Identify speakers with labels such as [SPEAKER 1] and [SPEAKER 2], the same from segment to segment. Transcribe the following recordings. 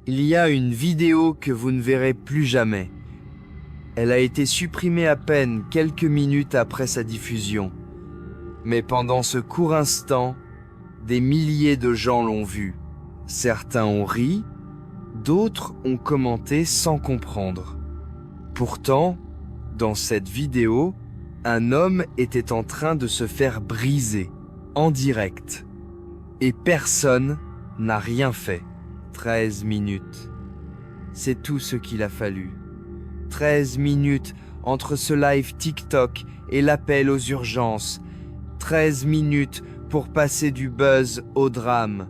[SPEAKER 1] Il y a une vidéo que vous ne verrez plus jamais. Elle a été supprimée à peine quelques minutes après sa diffusion. Mais pendant ce court instant, des milliers de gens l'ont vue. Certains ont ri, d'autres ont commenté sans comprendre. Pourtant, dans cette vidéo, un homme était en train de se faire briser, en direct. Et personne n'a rien fait. 13 minutes. C'est tout ce qu'il a fallu. 13 minutes entre ce live TikTok et l'appel aux urgences. 13 minutes pour passer du buzz au drame.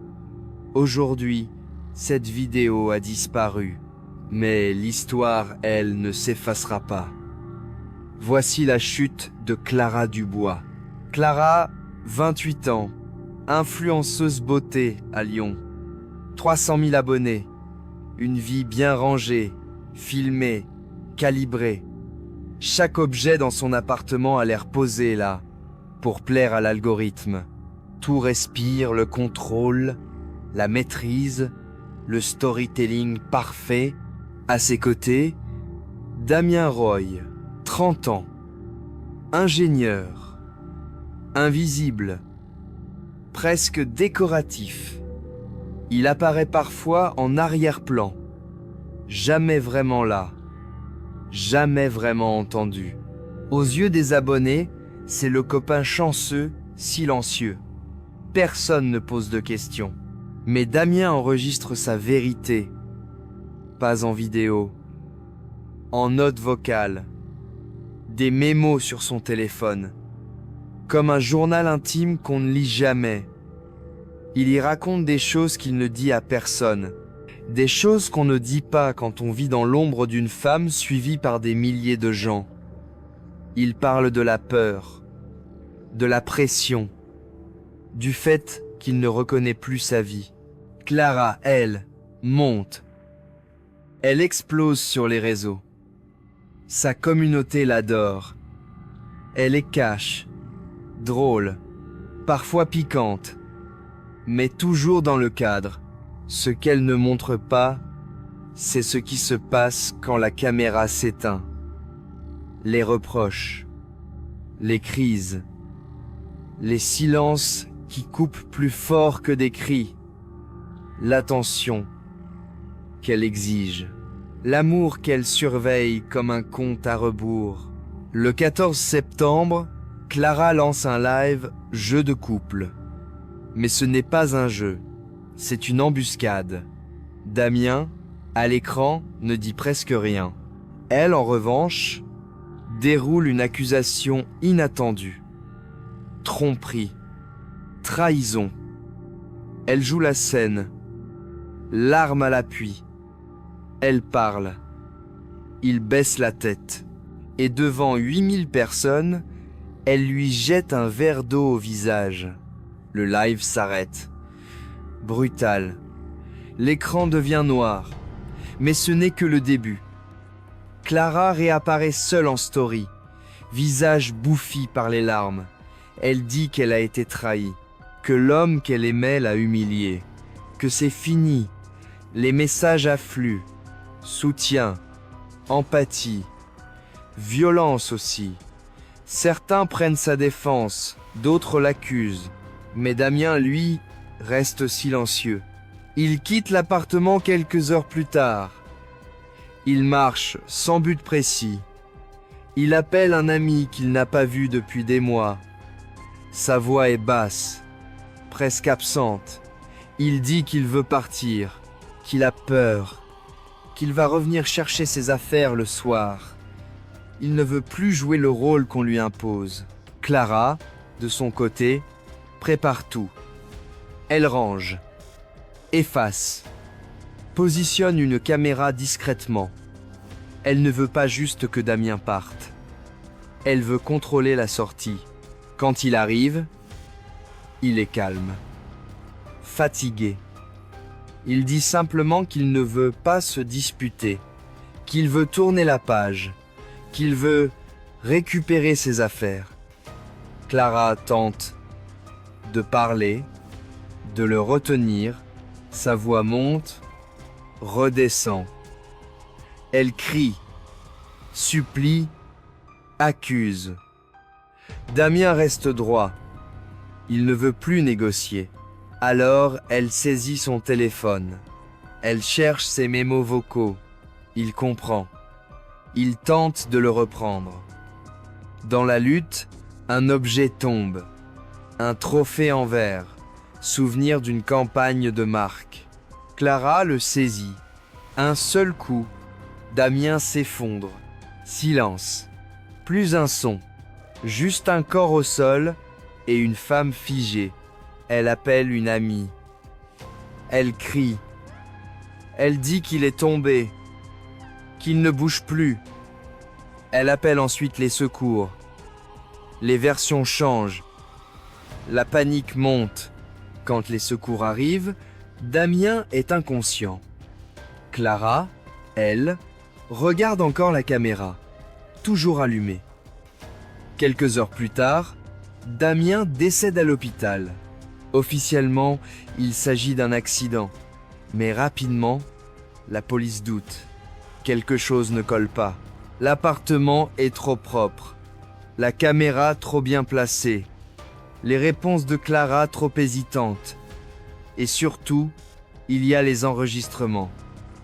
[SPEAKER 1] Aujourd'hui, cette vidéo a disparu. Mais l'histoire, elle, ne s'effacera pas. Voici la chute de Clara Dubois. Clara, 28 ans, influenceuse beauté à Lyon. 300 000 abonnés, une vie bien rangée, filmée, calibrée. Chaque objet dans son appartement a l'air posé là, pour plaire à l'algorithme. Tout respire le contrôle, la maîtrise, le storytelling parfait. À ses côtés, Damien Roy, 30 ans, ingénieur, invisible, presque décoratif. Il apparaît parfois en arrière-plan, jamais vraiment là, jamais vraiment entendu. Aux yeux des abonnés, c'est le copain chanceux, silencieux. Personne ne pose de questions. Mais Damien enregistre sa vérité, pas en vidéo, en note vocale, des mémos sur son téléphone, comme un journal intime qu'on ne lit jamais. Il y raconte des choses qu'il ne dit à personne, des choses qu'on ne dit pas quand on vit dans l'ombre d'une femme suivie par des milliers de gens. Il parle de la peur, de la pression, du fait qu'il ne reconnaît plus sa vie. Clara, elle, monte. Elle explose sur les réseaux. Sa communauté l'adore. Elle est cash, drôle, parfois piquante, mais toujours dans le cadre. Ce qu'elle ne montre pas, c'est ce qui se passe quand la caméra s'éteint. Les reproches, les crises, les silences qui coupent plus fort que des cris, l'attention qu'elle exige, l'amour qu'elle surveille comme un compte à rebours. Le 14 septembre, Clara lance un live « Jeu de couple ». Mais ce n'est pas un jeu, c'est une embuscade. Damien, à l'écran, ne dit presque rien. Elle, en revanche, déroule une accusation inattendue. Tromperie, trahison. Elle joue la scène, larmes à l'appui. Elle parle. Il baisse la tête. Et devant 8000 personnes, elle lui jette un verre d'eau au visage. Le live s'arrête. Brutal. L'écran devient noir. Mais ce n'est que le début. Clara réapparaît seule en story, visage bouffi par les larmes. Elle dit qu'elle a été trahie, que l'homme qu'elle aimait l'a humiliée, que c'est fini. Les messages affluent. Soutien, empathie, violence aussi. Certains prennent sa défense, d'autres l'accusent. Mais Damien, lui, reste silencieux. Il quitte l'appartement quelques heures plus tard. Il marche sans but précis. Il appelle un ami qu'il n'a pas vu depuis des mois. Sa voix est basse, presque absente. Il dit qu'il veut partir, qu'il a peur, qu'il va revenir chercher ses affaires le soir. Il ne veut plus jouer le rôle qu'on lui impose. Clara, de son côté, prépare tout. Elle range, efface, positionne une caméra discrètement. Elle ne veut pas juste que Damien parte. Elle veut contrôler la sortie. Quand il arrive, il est calme, fatigué. Il dit simplement qu'il ne veut pas se disputer, qu'il veut tourner la page, qu'il veut récupérer ses affaires. Clara tente de parler, de le retenir. Sa voix monte, redescend. Elle crie, supplie, accuse. Damien reste droit. Il ne veut plus négocier. Alors, elle saisit son téléphone. Elle cherche ses mémos vocaux. Il comprend. Il tente de le reprendre. Dans la lutte, un objet tombe. Un trophée en verre, souvenir d'une campagne de marque. Clara le saisit. Un seul coup, Damien s'effondre. Silence. Plus un son. Juste un corps au sol et une femme figée. Elle appelle une amie. Elle crie. Elle dit qu'il est tombé, qu'il ne bouge plus. Elle appelle ensuite les secours. Les versions changent. La panique monte. Quand les secours arrivent, Damien est inconscient. Clara, elle, regarde encore la caméra, toujours allumée. Quelques heures plus tard, Damien décède à l'hôpital. Officiellement, il s'agit d'un accident. Mais rapidement, la police doute. Quelque chose ne colle pas. L'appartement est trop propre. La caméra trop bien placée. Les réponses de Clara trop hésitantes. Et surtout, il y a les enregistrements.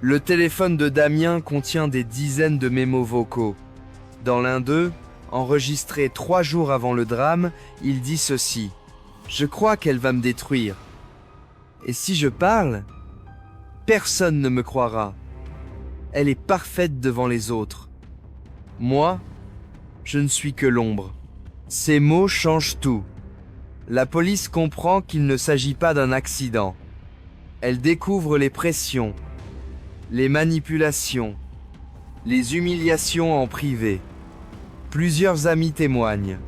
[SPEAKER 1] Le téléphone de Damien contient des dizaines de mémos vocaux. Dans l'un d'eux, enregistré 3 jours avant le drame, il dit ceci. « Je crois qu'elle va me détruire. Et si je parle, personne ne me croira. Elle est parfaite devant les autres. Moi, je ne suis que l'ombre. » Ces mots changent tout. La police comprend qu'il ne s'agit pas d'un accident. Elle découvre les pressions, les manipulations, les humiliations en privé. Plusieurs amis témoignent.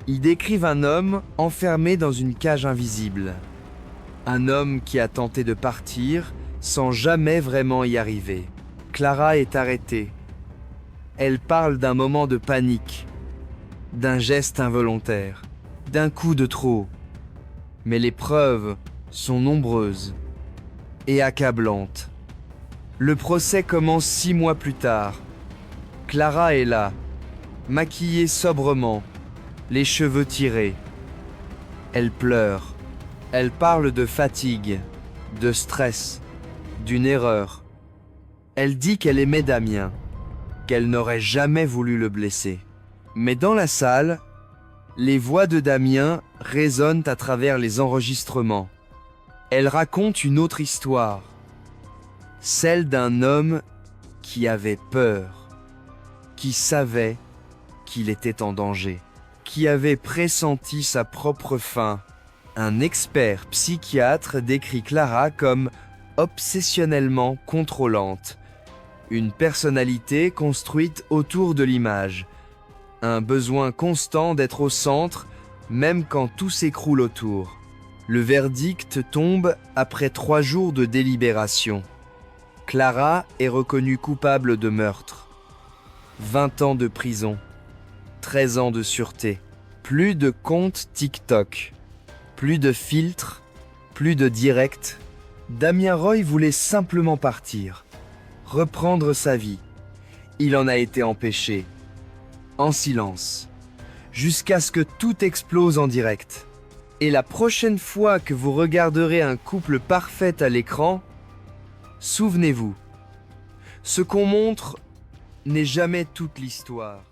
[SPEAKER 1] Ils décrivent un homme enfermé dans une cage invisible. Un homme qui a tenté de partir sans jamais vraiment y arriver. Clara est arrêtée. Elle parle d'un moment de panique, d'un geste involontaire, d'un coup de trop. Mais les preuves sont nombreuses et accablantes. Le procès commence 6 mois plus tard. Clara est là, maquillée sobrement, les cheveux tirés. Elle pleure. Elle parle de fatigue, de stress, d'une erreur. Elle dit qu'elle aimait Damien, qu'elle n'aurait jamais voulu le blesser. Mais dans la salle, les voix de Damien résonnent à travers les enregistrements. Elle raconte une autre histoire, celle d'un homme qui avait peur, qui savait qu'il était en danger, qui avait pressenti sa propre fin. Un expert psychiatre décrit Clara comme obsessionnellement contrôlante, une personnalité construite autour de l'image, un besoin constant d'être au centre, même quand tout s'écroule autour. Le verdict tombe après 3 jours de délibération. Clara est reconnue coupable de meurtre. 20 ans de prison, 13 ans de sûreté, plus de comptes TikTok, plus de filtres, plus de direct. Damien Roy voulait simplement partir, reprendre sa vie. Il en a été empêché, en silence, jusqu'à ce que tout explose en direct. Et la prochaine fois que vous regarderez un couple parfait à l'écran, souvenez-vous, ce qu'on montre n'est jamais toute l'histoire.